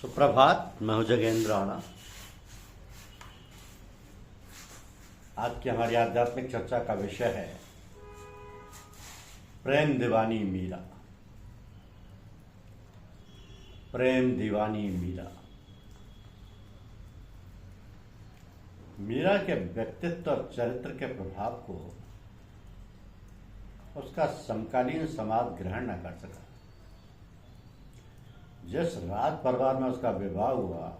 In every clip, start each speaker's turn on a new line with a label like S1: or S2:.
S1: सुप्रभात। मैं हूं जगेंद्र राणा। आज की हमारी आध्यात्मिक चर्चा का विषय है प्रेम दीवानी मीरा। प्रेम दीवानी मीरा। मीरा के व्यक्तित्व और चरित्र के प्रभाव को उसका समकालीन समाज ग्रहण न कर सका। जिस राज परिवार में उसका विवाह हुआ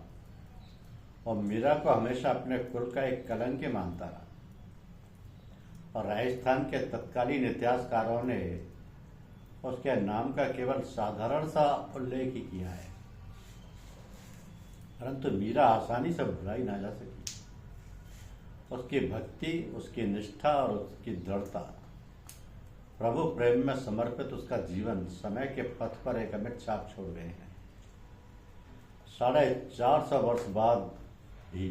S1: और मीरा को हमेशा अपने कुल का एक कलंक मानता रहा, और राजस्थान के तत्कालीन इतिहासकारों ने उसके नाम का केवल साधारण सा उल्लेख ही किया है, परंतु मीरा आसानी से भुलाई ना जा सकी। उसकी भक्ति, उसकी निष्ठा और उसकी दृढ़ता, प्रभु प्रेम में समर्पित उसका जीवन समय के पथ पर एक अमिट छाप छोड़ गए हैं। 450 वर्ष बाद भी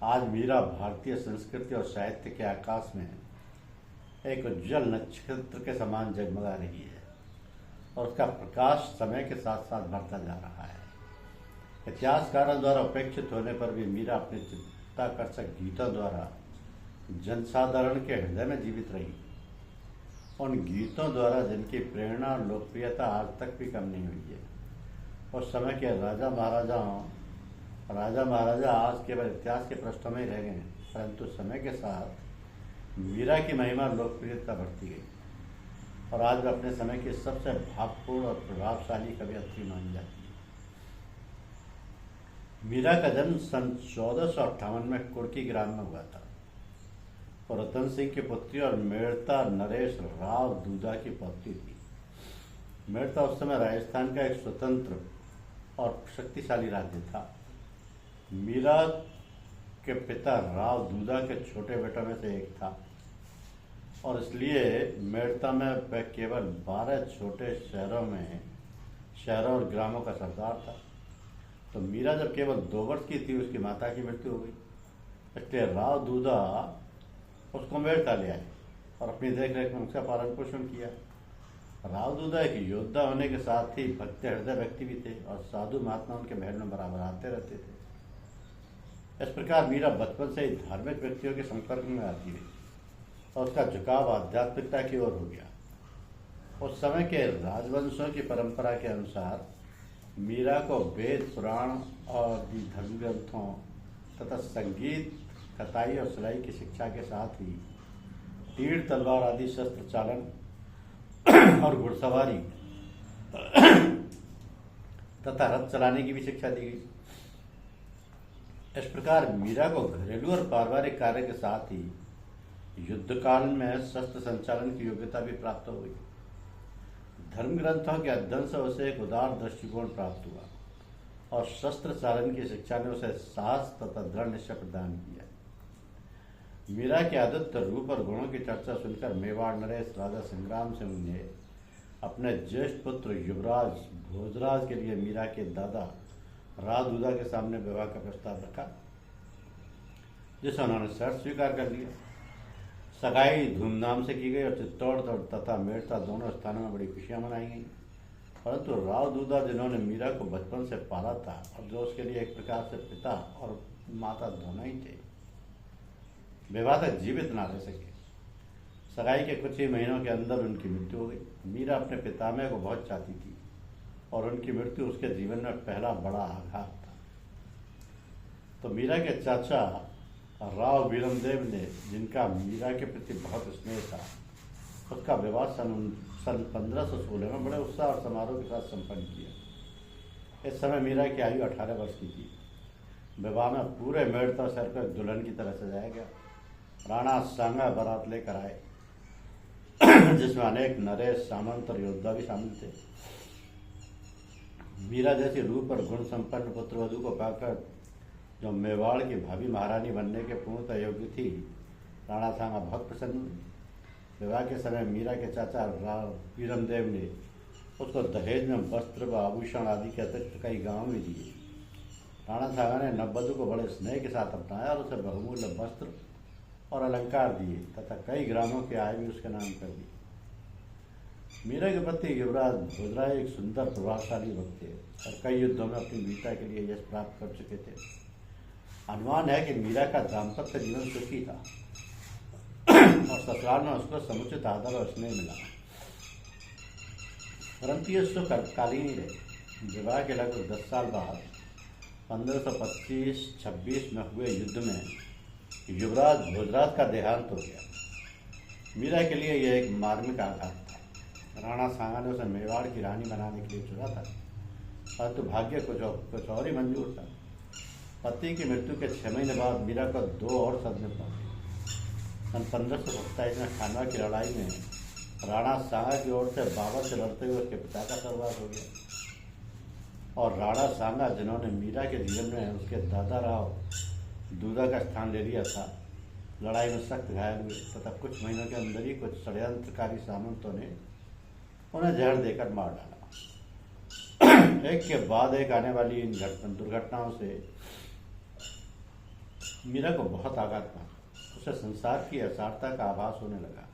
S1: आज मीरा भारतीय संस्कृति और साहित्य के आकाश में एक उज्जवल नक्षत्र के समान जगमगा रही है, और उसका प्रकाश समय के साथ साथ बढ़ता जा रहा है। इतिहासकारों द्वारा उपेक्षित होने पर भी मीरा अपने चित्ताकर्षक गीतों द्वारा जनसाधारण के हृदय में जीवित रही। उन गीतों द्वारा जिनकी प्रेरणा और लोकप्रियता आज तक भी कम नहीं हुई है। उस समय के राजा महाराजा आज केवल इतिहास के पृष्ठों में ही रह गए हैं, परंतु समय के साथ मीरा की महिमा और लोकप्रियता बढ़ती गई, और आज वह अपने समय की सबसे भावपूर्ण और प्रभावशाली कवयित्री मानी जाती है। मीरा का जन्म सन 1458 में कुर्की ग्राम में हुआ था, और रतन सिंह की पुत्री और मेड़ता नरेश राव दूधा की पौत्री थी। मेड़ता उस समय राजस्थान का एक स्वतंत्र और शक्तिशाली राज्य था। मीरा के पिता राव दूधा के छोटे बेटों में से एक था, और इसलिए मेड़ता में वह केवल 12 छोटे शहरों और ग्रामों का सरदार था। तो मीरा जब केवल 2 वर्ष की थी, उसकी माता की मृत्यु हो गई। इसलिए राव दूधा उसको मेड़ता ले आए और अपनी देखरेख में उसका पालन पोषण किया। राव दूधा एक योद्धा होने के साथ ही भक्त हृदय व्यक्ति भी थे, और साधु महात्मा उनके महल में बराबर आते रहते थे। इस प्रकार मीरा बचपन से ही धार्मिक व्यक्तियों के संपर्क में आती रही, और उसका झुकाव आध्यात्मिकता की ओर हो गया। उस समय के राजवंशों की परंपरा के अनुसार मीरा को वेद, पुराण और धर्म ग्रंथों तथा संगीत, कताई और सिलाई की शिक्षा के साथ ही तीर, तलवार आदि शस्त्र चालन और घुड़सवारी तथा रथ चलाने की भी शिक्षा दी गई। इस प्रकार मीरा को घरेलू और पारिवारिक कार्य के साथ ही युद्ध काल में शस्त्र संचालन की योग्यता भी प्राप्त हो गई। धर्म ग्रंथों के अध्ययन से उसे एक उदार दृष्टिकोण प्राप्त हुआ, और शस्त्र चालन की शिक्षा ने उसे साहस तथा दृढ़ निश्चय प्रदान किया। मीरा के अद्वितीय रूप और गुणों की चर्चा सुनकर मेवाड़ नरेश राजा संग्राम सिंह ने अपने ज्येष्ठ पुत्र युवराज भोजराज के लिए मीरा के दादा राव दूधा के सामने विवाह का प्रस्ताव रखा, जिसे उन्होंने शर्त स्वीकार कर लिया। सगाई धूमधाम से की गई, और चित्तौड़ तथा मेड़ता दोनों स्थानों में बड़ी खुशियां मनाई गई। परंतु राव दूधा, जिन्होंने मीरा को बचपन से पाला था और जो उसके लिए एक प्रकार से पिता और माता दोनों ही थे, विवाह तक जीवित ना रह सके। सगाई के कुछ ही महीनों के अंदर उनकी मृत्यु हो गई। मीरा अपने पितामह को बहुत चाहती थी, और उनकी मृत्यु उसके जीवन में पहला बड़ा आघात था। तो मीरा के चाचा राव वीरमदेव ने, जिनका मीरा के प्रति बहुत स्नेह था, उसका विवाह सन 1516 में बड़े उत्साह और समारोह के साथ संपन्न किया। इस समय मीरा की आयु 18 वर्ष की थी। विवाह में पूरे मेड़ता शहर को दुल्हन की तरह सजाया गया। राणा सांगा बारात लेकर आए, जिसमें अनेक नरेश, सामंत और योद्धा भी शामिल थे। मीरा जैसी रूप और गुण संपन्न पुत्रवधू को पाकर जो मेवाड़ की भावी महारानी बनने के पूर्णतः योग्य थी, राणा सांगा बहुत प्रसन्न हुए। विवाह के समय मीरा के चाचा राव वीरमदेव ने उसको दहेज में वस्त्र व आभूषण आदि के अतिरिक्त कई गाँव में दिए। राणा सांगा ने नववधू को बड़े स्नेह के साथ अपनाया, और उसे बहुमूल्य वस्त्र और अलंकार दिए तथा कई ग्रामों की आय भी उसके नाम कर दी। मीरा के पति युवराज भोजराज एक सुंदर प्रभावशाली वक्त थे और कई युद्धों में अपनी वीरता के लिए यश प्राप्त कर चुके थे। अनुमान है कि मीरा का दाम्पत्य जीवन सुखी था और ससुराल में उसको समुचित आदर और स्नेह मिला, परंतु ये सुख अल्पकालीन ही रहे। विवाह के लगभग 10 साल बाद 1525-26 में हुए युद्ध में युवराज भोजराज का देहांत हो गया। मीरा के लिए यह एक मार्मिक आघात था। राणा सांगा ने उसे मेवाड़ की रानी बनाने के लिए चुना था, परंतु भाग्य कुछ और ही मंजूर था। पति की मृत्यु के 6 महीने बाद मीरा को 2 और सदमे पहुंचे। सन 1527 में खानवा की लड़ाई में राणा सांगा की ओर से बाबर से लड़ते हुए उसके पिता का सर्वनाश हो गया और राणा सांगा, जिन्होंने मीरा के जीवन में उसके दादा राव दूधा का स्थान ले लिया था, लड़ाई में सख्त घायल हुए तथा कुछ महीनों के अंदर ही कुछ षड्यंत्रकारी सामंतों ने उन्हें जहर देकर मार डाला। एक के बाद एक आने वाली इन दुर्घटनाओं से मीरा को बहुत आघात पहुंचा। उसे संसार की असारता का आभास होने लगा।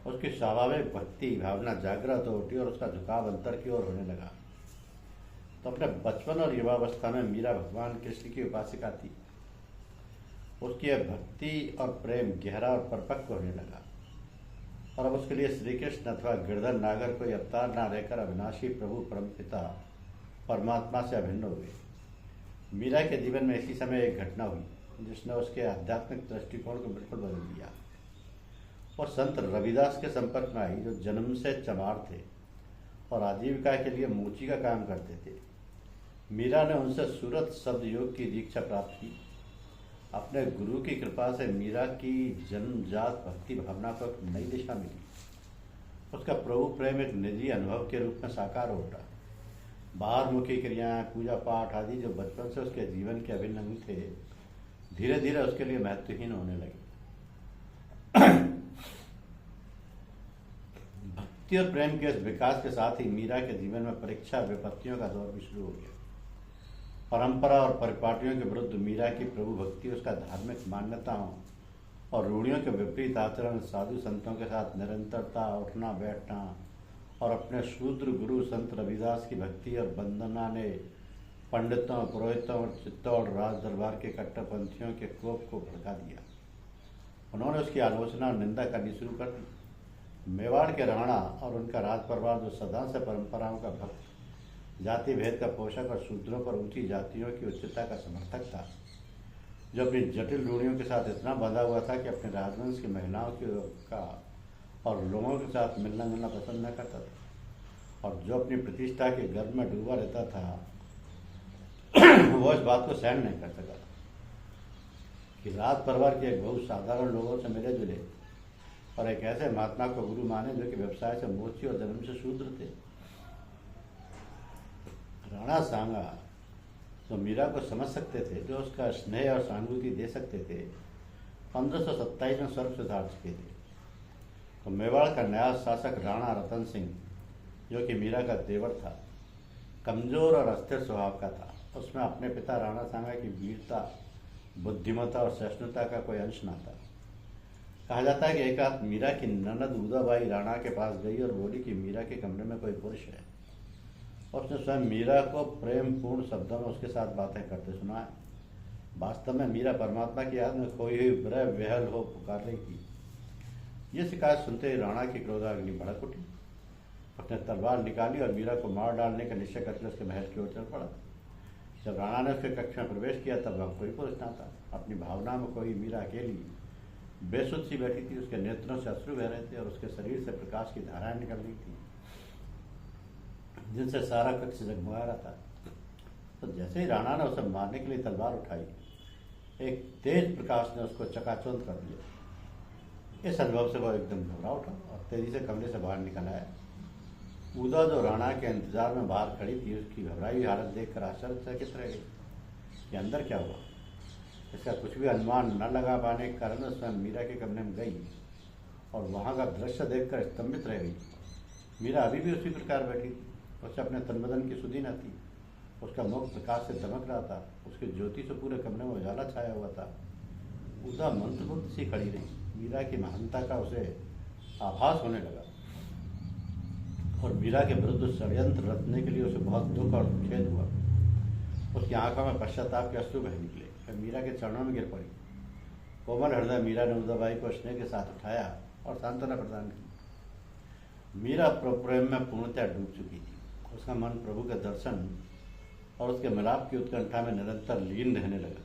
S1: उसकी स्वाभाविक भक्ति भावना जागृत हो उठी और उसका झुकाव अंतर की ओर होने लगा। तो अपने बचपन और युवावस्था में मीरा भगवान कृष्ण की उपासिका थी। उसकी यह भक्ति और प्रेम गहरा और परिपक्व होने लगा और अब उसके लिए श्री कृष्ण अथवा गिरधर नागर कोई अवतार न रहकर अविनाशी प्रभु परमपिता परमात्मा से अभिन्न हुए। मीरा के जीवन में इसी समय एक घटना हुई जिसने उसके आध्यात्मिक दृष्टिकोण को बिल्कुल बदल दिया। और संत रविदास के संपर्क में आई, जो जन्म से चमार थे और आजीविका के लिए मूर्ति का काम करते थे। मीरा ने उनसे सूरत शब्द योग की दीक्षा प्राप्त की। अपने गुरु की कृपा से मीरा की जन्मजात भक्ति भावना को एक नई दिशा मिली। उसका प्रभु प्रेम एक निजी अनुभव के रूप में साकार हो उठा। बाहरमुखी क्रियाएं, पूजा पाठ आदि जो बचपन से उसके जीवन के अभिन्न अंग थे, धीरे धीरे उसके लिए महत्वहीन होने लगे। भक्ति और प्रेम के इस विकास के साथ ही मीरा के जीवन में परीक्षा विपत्तियों का दौर भी शुरू हो गया। परंपरा और परिपाटियों के विरुद्ध मीरा की प्रभु भक्ति, उसका धार्मिक मान्यताओं और रूढ़ियों के विपरीत आचरण, साधु संतों के साथ निरंतरता, उठना बैठना और अपने शूद्र गुरु संत रविदास की भक्ति और वंदना ने पंडितों, पुरोहितों और चित्तौड़ राज दरबार के कट्टरपंथियों के कोप को भड़का दिया। उन्होंने उसकी आलोचना और निंदा करनी शुरू कर दी। मेवाड़ के राणा और उनका राज परिवार, जो सदा से परंपराओं का भक्त, जाति भेद का पोषक और शूद्रों पर ऊंची जातियों की उच्चता का समर्थक था, जो अपनी जटिल रूढ़ियों के साथ इतना बंधा हुआ था कि अपने राजवंश की महिलाओं का और लोगों के साथ मिलना जुलना पसंद न करता था, और जो अपनी प्रतिष्ठा के गर्भ में डूबा रहता था, वो इस बात को सहन नहीं कर सका कि राज परिवार के एक बहुत साधारण लोगों से मिले जुले और एक ऐसे महात्मा को गुरु माने जो कि व्यवसाय से मोची और जन्म से शूद्र थे। राणा सांगा तो मीरा को समझ सकते थे, जो उसका स्नेह और सहानुभूति दे सकते थे, 1527 में स्वर्ग से धार चुके थे। तो मेवाड़ का नया शासक राणा रतन सिंह, जो कि मीरा का देवर था, कमजोर और अस्थिर स्वभाव का था। उसमें अपने पिता राणा सांगा की वीरता, बुद्धिमत्ता और सहिष्णुता का कोई अंश न था। कहा जाता है कि एक रात मीरा की ननद उदाबाई राणा के पास गई और बोली कि मीरा के कमरे में कोई पुरुष है। उसने स्वयं मीरा को प्रेम पूर्ण शब्दों में उसके साथ बातें करते सुना है। वास्तव में मीरा परमात्मा की याद में खोई हुई विरह विहल हो पुकार रही थी। ये शिकायत सुनते ही राणा की क्रोधाग्नि भड़क उठी। उसने तलवार निकाली और मीरा को मार डालने का निश्चय करके उसके महल की ओर चल पड़ा। जब राणा ने उसके कक्ष में प्रवेश किया तब वह कोई पुरुष न था। अपनी भावना में कोई मीरा अकेली बेसुध सी बैठी थी। उसके नेत्रों से अश्रु बह रहे थे और उसके शरीर से प्रकाश की धाराएं निकल रही थी, जिनसे सारा कक्ष जगमगा रहा था। तो जैसे ही राणा ने उसे मारने के लिए तलवार उठाई, एक तेज प्रकाश ने उसको चकाचौंध कर दिया। इस अनुभव से वह एकदम घबरा उठा और तेजी से कमरे से बाहर निकल आया। उदा, जो राणा के इंतजार में बाहर खड़ी थी, उसकी घबराई हुई हालत देखकर आश्चर्यचकित रह गई कि अंदर क्या हुआ। इसका कुछ भी अनुमान न लगा पाने के कारण स्वयं मीरा के कमरे में गई और वहाँ का दृश्य देखकर स्तंभित रह गई। मीरा अभी भी उसी प्रकार बैठी थी। उससे अपने तनबदन की सुधि न थी। उसका मुख प्रकाश से दमक रहा था। उसकी ज्योति से पूरे कमरे में उजाला छाया हुआ था। उदा मंत्रमुग्ध सी खड़ी रही। मीरा की महानता का उसे आभास होने लगा। और मीरा के विरुद्ध षड्यंत्र रचने के लिए उसे बहुत दुख और खेद हुआ। उसकी आंखों में पश्चाताप के अश्रु बह निकले। वह मीरा के चरणों में गिर पड़ी। कोमल हृदय मीरा ने उदयबाई को स्नेह के साथ उठाया और सांत्वना प्रदान की। मीरा प्रेम में पूर्णतः डूब चुकी थी। उसका मन प्रभु के दर्शन और उसके मिलाप की उत्कंठा में निरंतर लीन रहने लगा।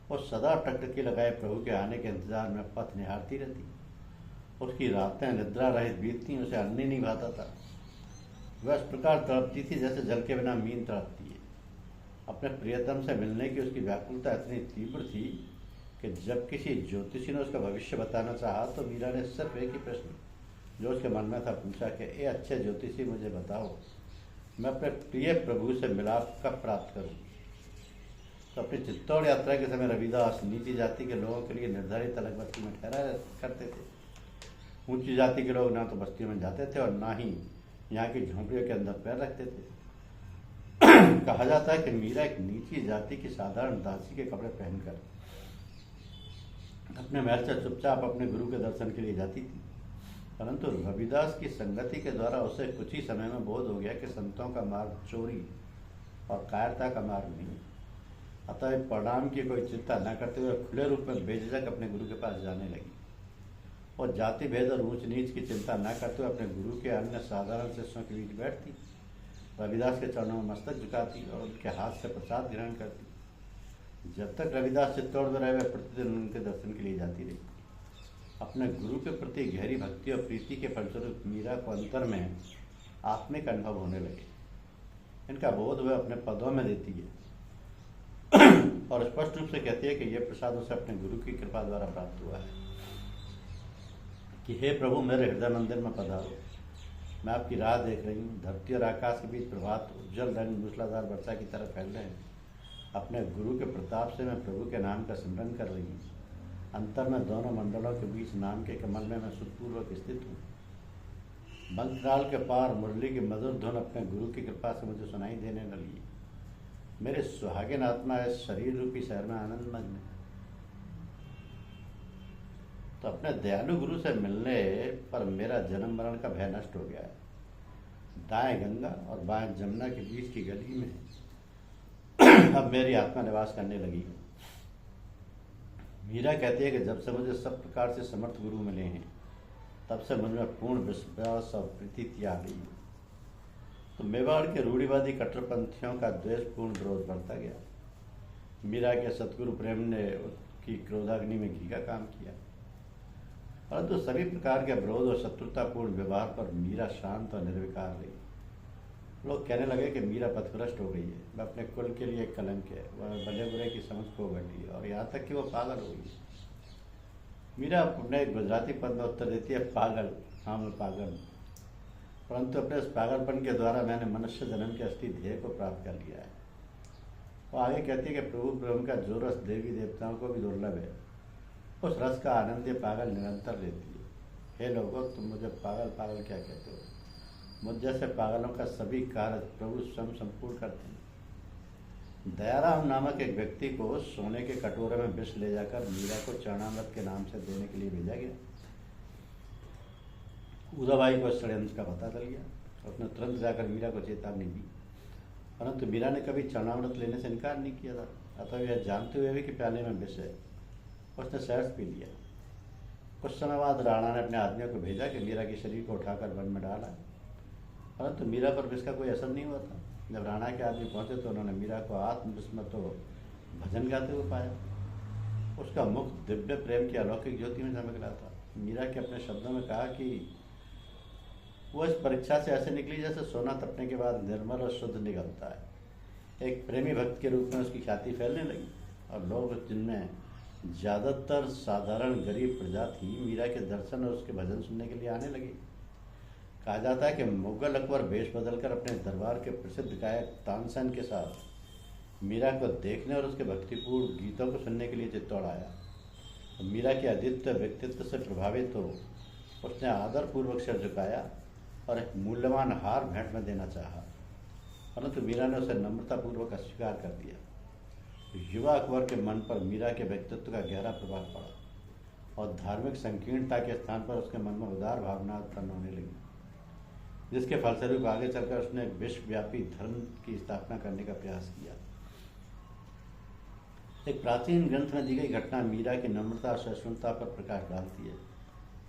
S1: वो सदा टकटकी लगाए प्रभु के आने के इंतजार में पथ निहारती रहती। उसकी रातें निद्रा रहित बीतती, उसे अन्न नहीं भाता था। वह इस प्रकार तड़पती थी जैसे जल के बिना मीन तड़पती है। अपने प्रियतम से मिलने की उसकी व्याकुलता इतनी तीव्र थी कि जब किसी ज्योतिषी ने उसका भविष्य बताना चाहा तो मीरा ने सिर्फ एक ही प्रश्न जो उसके मन में था पूछा कि ए अच्छे ज्योतिषी, मुझे बताओ मैं अपने प्रिय प्रभु से मिलाप कब प्राप्त करूं। तो अपनी चित्तौड़ यात्रा के समय रविदास नीची जाति के लोगों के लिए निर्धारित अलग बस्ती में ठहरा करते थे। ऊंची जाति के लोग ना तो बस्तियों में जाते थे और ना ही यहाँ की झोंपड़ियों के अंदर पैर रखते थे। कहा जाता है कि मीरा एक नीची जाति की साधारण दासी के कपड़े पहनकर अपने महल से चुपचाप अपने गुरु के दर्शन के लिए जाती थी। परंतु रविदास की संगति के द्वारा उसे कुछ ही समय में बोध हो गया कि संतों का मार्ग चोरी और कायरता का मार्ग नहीं। अतः परिणाम की कोई चिंता न करते हुए खुले रूप में बेझिझक अपने गुरु के पास जाने लगी और जाति भेद और ऊंच नीच की चिंता न करते हुए अपने गुरु के अन्य साधारण शिष्यों के बीच बैठती, रविदास के चरणों में मस्तक झुकाती और उनके हाथ से प्रसाद ग्रहण करती। जब तक रविदास चित्तौड़ में रहे, वह प्रतिदिन उनके दर्शन के लिए जाती रही। अपने गुरु के प्रति गहरी भक्ति और प्रीति के फलस्वरूप मीरा को अंतर में आत्मिक अनुभव होने लगे। इनका बोध वह अपने पदों में देती है और स्पष्ट रूप से कहती है कि यह प्रसाद उसे अपने गुरु की कृपा द्वारा प्राप्त हुआ है कि हे प्रभु, मेरे हृदय मंदिर में पधारो। मैं आपकी राह देख रही हूँ। धरती और आकाश के बीच प्रभात उज्जवल रंग मूसलाधार वर्षा की तरह फैल रहे हैं। अपने गुरु के प्रताप से मैं प्रभु के नाम का स्मरण कर रही हूँ। अंतर में दोनों मंडलों के बीच नाम के कमल में मैं सुखपूर्वक स्थित हूँ। बंकराल के पार मुरली की मधुर धुन अपने गुरु की कृपा से मुझे सुनाई देने लगी। मेरे सुहागिन आत्मा इस शरीर रूपी शहर में आनंद मग्न है। तो अपने दयालु गुरु से मिलने पर मेरा जन्म मरण का भय नष्ट हो गया है। दाएं गंगा और बाएं जमुना के बीच की गली में अब मेरी आत्मा निवास करने लगी। मीरा कहती है कि जब से मुझे सब प्रकार से समर्थ गुरु मिले हैं, तब से मन में पूर्ण विश्वास और प्रीति आ गई। तो मेवाड़ के रूढ़िवादी कट्टरपंथियों का द्वेषपूर्ण विरोध बढ़ता गया। मीरा के सतगुरु प्रेम ने उसकी क्रोधाग्नि में घी का काम किया, परंतु सभी प्रकार के विरोध और शत्रुतापूर्ण व्यवहार पर मीरा शांत और निर्विकार रही। लोग कहने लगे कि मीरा पथभ्रष्ट हो गई है, वह अपने कुल के लिए कलंक है, वह भले बुरे की समझ खो बैठी और यहाँ तक कि वो पागल हो गई। मीरा अपने गुजराती पद में उत्तर देती है, पागल, हाँ मैं पागल, परंतु अपने इस पागलपन के द्वारा मैंने मनुष्य जन्म के असली ध्येय को प्राप्त कर लिया है। वो आगे कहती है कि प्रभु प्रेम का जो रस देवी देवताओं को भी दुर्लभ है, उस रस का आनंद ये पागल निरंतर लेती है। हे लोगों, तुम मुझे पागल पागल क्या कहते हो? मुझ जैसे पागलों का सभी कार्य प्रभु स्वयं संपूर्ण करते हैं। दयाराम नामक एक व्यक्ति को सोने के कटोरे में विष ले जाकर मीरा को चरणामृत के नाम से देने के लिए भेजा गया। उदयबाई को षड्यंत्र का पता चल गया। उसने तुरंत जाकर मीरा को चेतावनी दी, परंतु मीरा ने कभी चरणामृत लेने से इनकार नहीं किया था। अतः यह जानते हुए भी कि प्याले में विष है, उसने सहर्ष पी लिया। कुछ समय बाद राणा ने अपने आदमियों को भेजा कि मीरा के शरीर को उठाकर वन में डाला, परंतु मीरा पर विष का कोई असर नहीं हुआ था। जब राणा के आदमी पहुंचे तो उन्होंने मीरा को आत्मविस्मृत तो भजन गाते हुए पाया। उसका मुख दिव्य प्रेम की अलौकिक ज्योति में चमक रहा था। मीरा के अपने शब्दों में कहा कि वो इस परीक्षा से ऐसे निकली जैसे सोना तपने के बाद निर्मल और शुद्ध निकलता है। एक प्रेमी भक्त के रूप में उसकी ख्याति फैलने लगी और लोग, जिनमें ज़्यादातर साधारण गरीब प्रजा थी, मीरा के दर्शन और उसके भजन सुनने के लिए आने लगे। कहा जाता है कि मुगल अकबर वेश बदलकर अपने दरबार के प्रसिद्ध गायक तानसेन के साथ मीरा को देखने और उसके भक्तिपूर्ण गीतों को सुनने के लिए चित्तौड़ आया। मीरा के अद्वितीय व्यक्तित्व से प्रभावित हो उसने आदरपूर्वक सिर झुकाया और एक मूल्यवान हार भेंट में देना चाहा, परंतु मीरा ने उसे नम्रतापूर्वक अस्वीकार कर दिया। युवा अकबर के मन पर मीरा के व्यक्तित्व का गहरा प्रभाव पड़ा और धार्मिक संकीर्णता के स्थान पर उसके मन में उदार भावना उत्पन्न होने लगी। जिसके फलस्वरूप आगे चलकर उसने विश्वव्यापी धर्म की स्थापना करने का प्रयास किया। एक प्राचीन ग्रंथ में दी गई घटना मीरा की नम्रता और सहिष्णुता पर प्रकाश डालती है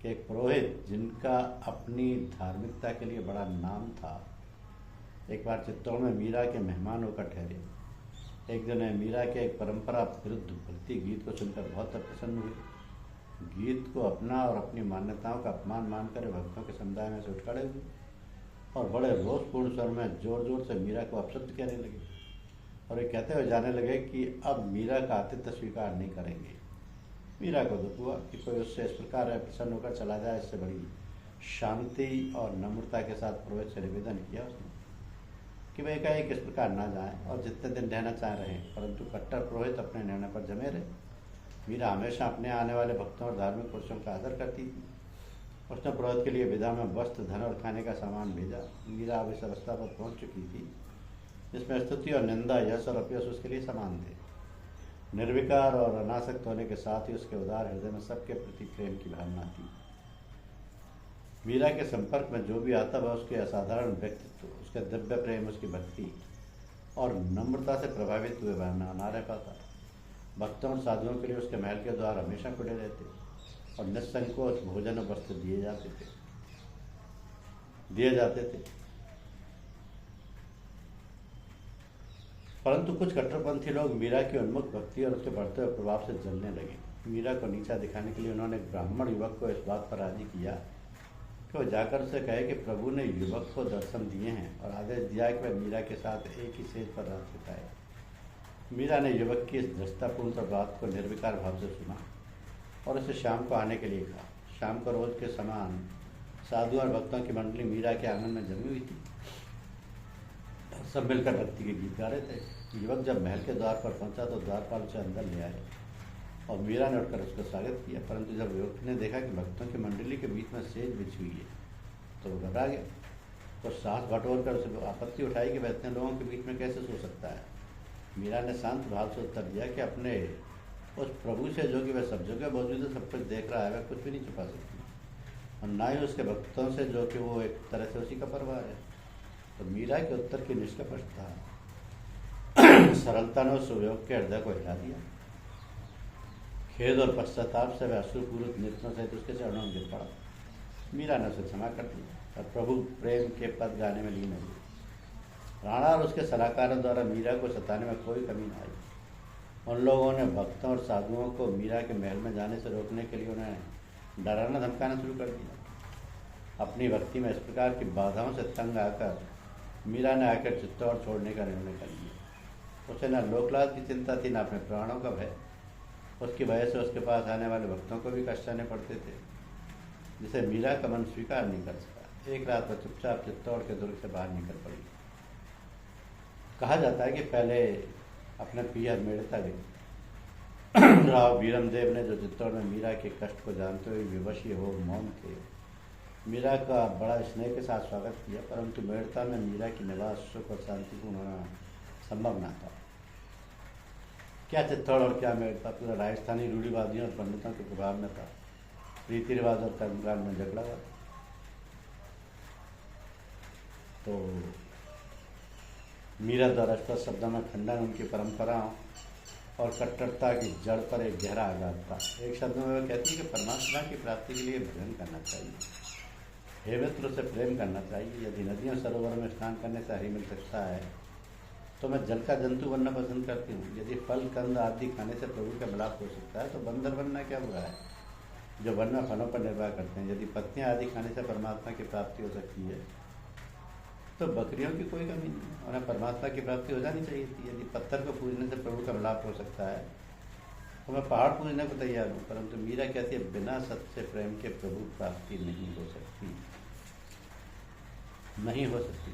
S1: कि एक पुरोहित जिनका अपनी धार्मिकता के लिए बड़ा नाम था, एक बार चित्तौड़ में मीरा के मेहमान होकर ठहरे। एक दिन मीरा के एक परंपरा विरुद्ध भक्ति गीत को सुनकर बहुत प्रसन्न हुए। गीत को अपना और अपनी मान्यताओं का अपमान मानकर भक्तों के समुदाय में से उठ खड़े हुए और बड़े रोषपूर्ण स्वर में जोर जोर से मीरा को अपशब्द कहने लगे और ये कहते हुए जाने लगे कि अब मीरा का आतिथ्य स्वीकार नहीं करेंगे। मीरा को दुख हुआ कि कोई उससे इस प्रकार प्रसन्न होकर चला जाए। इससे बड़ी शांति और नम्रता के साथ पुरोहित से निवेदन किया उसने कि वे एकाएक इस प्रकार ना जाएं और जितने दिन रहना चाह रहे हैं, परंतु कट्टर पुरोहित अपने निर्णय पर जमे रहे। मीरा हमेशा अपने आने वाले भक्तों और धार्मिक पुरुषों का आदर करती थी। उसने पुरोहित के लिए विदा में वस्त्र, धन और खाने का सामान भेजा। मीरा अब इस अवस्था पर पहुंच चुकी थी जिसमें स्तुति और निंदा, यश और अपयश उसके लिए समान थे। निर्विकार और अनासक्त होने के साथ ही उसके उदार हृदय में सबके प्रति प्रेम की भावना थी। मीरा के संपर्क में जो भी आता वह उसके असाधारण व्यक्तित्व, उसके दिव्य प्रेम, उसकी भक्ति और नम्रता से प्रभावित हुए बना ना रह पाता। भक्तों और साधुओं के लिए उसके महल के द्वार हमेशा खुले रहते और निस्संकोच भोजन और वस्त्र दिए जाते थे। परंतु कुछ कट्टरपंथी लोग मीरा की उन्मुख भक्ति और उसके बढ़ते हुए प्रभाव से जलने लगे। मीरा को नीचा दिखाने के लिए उन्होंने एक ब्राह्मण युवक को इस बात पर राजी किया कि वो जाकर उसे कहे कि प्रभु ने युवक को दर्शन दिए हैं और आदेश दिया कि वह मीरा के साथ एक ही सेज पर रात बिताए। मीरा ने युवक की इस धृष्टापूर्ण बात को निर्विकार भाव से सुना और उसे शाम को आने के लिए कहा। शाम को रोज के समान साधु और भक्तों की मंडली मीरा के आंगन में जमी हुई थी। सब मिलकर भक्ति के गीत गा रहे थे। युवक जब महल के द्वार पर पहुंचा तो द्वारपाल उसे अंदर ले आए और मीरा ने उठकर उसका स्वागत किया। परंतु जब युवक ने देखा कि भक्तों की मंडली के बीच में सेज बिछी हुई है तो वो घबरा गया। तो सास बटोर कर उसे आपत्ति उठाई कि वह इतने लोगों के बीच में कैसे सो सकता है। मीरा ने शांत भाव से उत्तर दिया कि अपने उस प्रभु से जो कि वह सब जगह मौजूद है, सब कुछ देख रहा है, वह कुछ भी नहीं छुपा सकती, और ना ही उसके भक्तों से जो कि वो एक तरह से उसी का परिवार है। तो मीरा के उत्तर की निष्कपटता सरलता ने उस युवक के हृदय को हिला दिया। खेद और पश्चाताप से वह अश्रुपूरित नेत्रों सहित उसके चरणों में गिर पड़ा। मीरा ने उसे क्षमा कर दिया और प्रभु प्रेम के पद गाने में लीन हो गई। राणा और उसके सलाहकारों द्वारा मीरा को सताने में कोई कमी न आई। उन लोगों ने भक्तों और साधुओं को मीरा के महल में जाने से रोकने के लिए उन्हें डराना धमकाना शुरू कर दिया। अपनी भक्ति में इस प्रकार की बाधाओं से तंग आकर मीरा ने आकर चित्तौड़ छोड़ने का निर्णय कर लिया। उसे न लोकलाज की चिंता थी, न अपने प्राणों का भय। उसकी वजह से उसके पास आने वाले भक्तों को भी कष्ट सहने पड़ते थे, जिसे मीरा का मन स्वीकार नहीं कर सका। एक रात वह चुपचाप चित्तौड़ के दुर्ग से बाहर निकल पड़ी। कहा जाता है कि पहले अपने पिया मेड़ता गई। राव वीरमदेव ने जो चित्तौड़ में मीरा के कष्ट को जानते हुए विवश हो मौन थे, मीरा का बड़ा स्नेह के साथ स्वागत किया। परंतु मेड़ता में मीरा की निवास सुख और शांतिपूर्ण होना संभव न था। क्या चित्तौड़ और क्या मेड़ता पूरा राजस्थानी रूढ़िवादियों और पंडितों के प्रभाव में था। रीति रिवाज और कर्मकांड में झगड़ा हुआ। तो मीरा द्वारा स्पष्ट शब्दों में खंडन उनकी परंपराओं और कट्टरता की जड़ पर एक गहरा आघात था। एक शब्द में वह कहती है कि परमात्मा की प्राप्ति के लिए भजन करना चाहिए, हे मित्र से प्रेम करना चाहिए। यदि नदियों सरोवर में स्नान करने से हरि मिल सकता है तो मैं जल का जंतु बनना पसंद करती हूँ। यदि फल कंद आदि खाने से प्रभु का मिलाप हो सकता है तो बंदर बनना क्या बुरा है, जो वन में फलों पर निर्भर करते हैं। यदि पत्तियाँ आदि खाने से परमात्मा की प्राप्ति हो सकती है तो बकरियों की कोई कमी नहीं, उन्हें परमात्मा की प्राप्ति हो जानी चाहिए थी। यदि पत्थर को पूजने से प्रभु का मिलाप हो सकता है तो मैं पहाड़ पूजने को तैयार हूँ। परंतु मीरा कहती है बिना सच्चे प्रेम के प्रभु प्राप्ति नहीं हो सकती, नहीं हो सकती।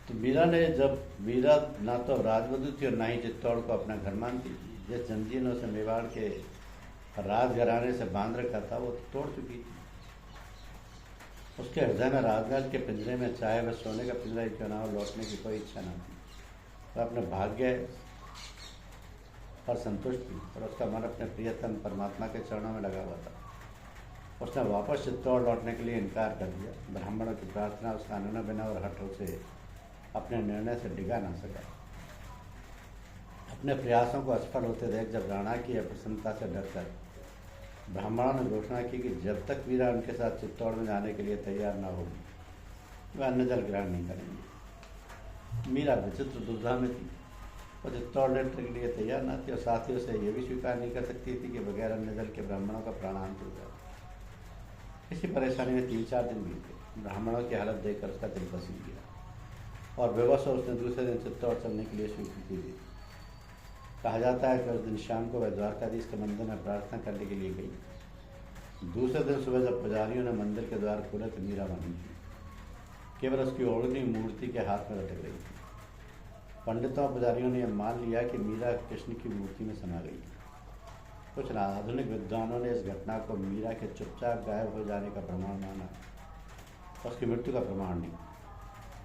S1: तो मीरा ना तो राजवधू थी और ना ही चित्तौड़ को अपना घर मानती थी। जिस जंजीर ने उसे मेवाड़ के राजघराने से बांध रखा था वो तोड़ चुकी थी। उसके हृदय में राजमहल के पिंजरे में चाहे वह सोने का पिंजरा ही क्यों ना हो, लौटने की कोई इच्छा न थी। वह अपने भाग्य पर संतुष्ट थी और उसका मन अपने प्रियतम परमात्मा के चरणों में लगा हुआ था। उसने वापस चित्तौड़ लौटने के लिए इनकार कर दिया। ब्राह्मणों की प्रार्थना उसका अनुनय बिना और हठ उसे अपने निर्णय से डिगा ना सका। अपने प्रयासों को असफल होते देख जब राणा की अप्रसन्नता से डरकर ब्राह्मणों ने घोषणा की कि जब तक मीरा उनके साथ चित्तौड़ में जाने के लिए तैयार न होगी वह अन्न जल ग्रहण नहीं करेंगे। मीरा विचित्र दुविधा में थी। वो चित्तौड़ लेटने के लिए तैयार न थी और साथ ही उसे यह भी स्वीकार नहीं कर सकती थी कि बगैर अन्न जल के ब्राह्मणों का प्राणांत हो जाए। इसी परेशानी में 3-4 दिन बीते। ब्राह्मणों की हालत देखकर उसका दिल पसीज गया और बेबस हो उसने दूसरे दिन चित्तौड़ चलने के लिए स्वीकृति दी। कहा जाता है कि उस दिन शाम को वह द्वारकाधीश के मंदिर में प्रार्थना करने के लिए गई। दूसरे दिन सुबह जब पुजारियों ने मंदिर के द्वार खोले तो मीरा वहीं थी। केवल उसकी ओढ़नी मूर्ति के हाथ में लटक रही थी। पंडितों और पुजारियों ने यह मान लिया कि मीरा कृष्ण की मूर्ति में समा गई। कुछ आधुनिक विद्वानों ने इस घटना को मीरा के चुपचाप गायब हो जाने का प्रमाण माना, उसकी मृत्यु का प्रमाण नहीं।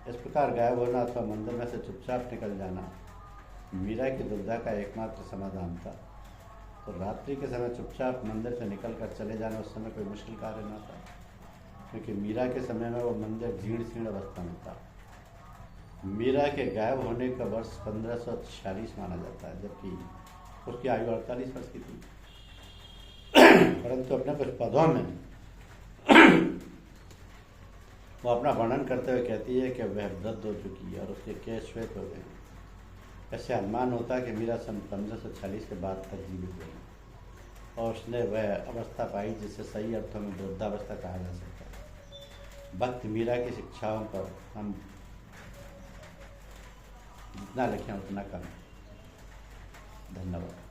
S1: इस प्रकार गायब होना अथवा मंदिर में से चुपचाप निकल जाना मीरा की दुविधा का एकमात्र समाधान था। तो रात्रि के समय चुपचाप मंदिर से निकलकर चले जाना उस समय कोई मुश्किल कार्य न था, क्योंकि मीरा के समय में वो मंदिर जीर्ण शीर्ण अवस्था में था। मीरा के गायब होने का वर्ष 1546 माना जाता है, जबकि उसकी आयु 48 वर्ष की थी। परंतु अपने कुछ पदों में वो अपना वर्णन करते हुए कहती है कि वह वृद्ध हो चुकी है और उसके केश श्वेत हो गए। ऐसे अनुमान होता है कि मीरा सन 1546 के बाद तक जीवित रही और उसने वह अवस्था पाई जिसे सही अर्थों में वृद्धावस्था कहा जा सकता है। भक्त मीरा की शिक्षाओं पर हम जितना लिखें उतना कम। धन्यवाद।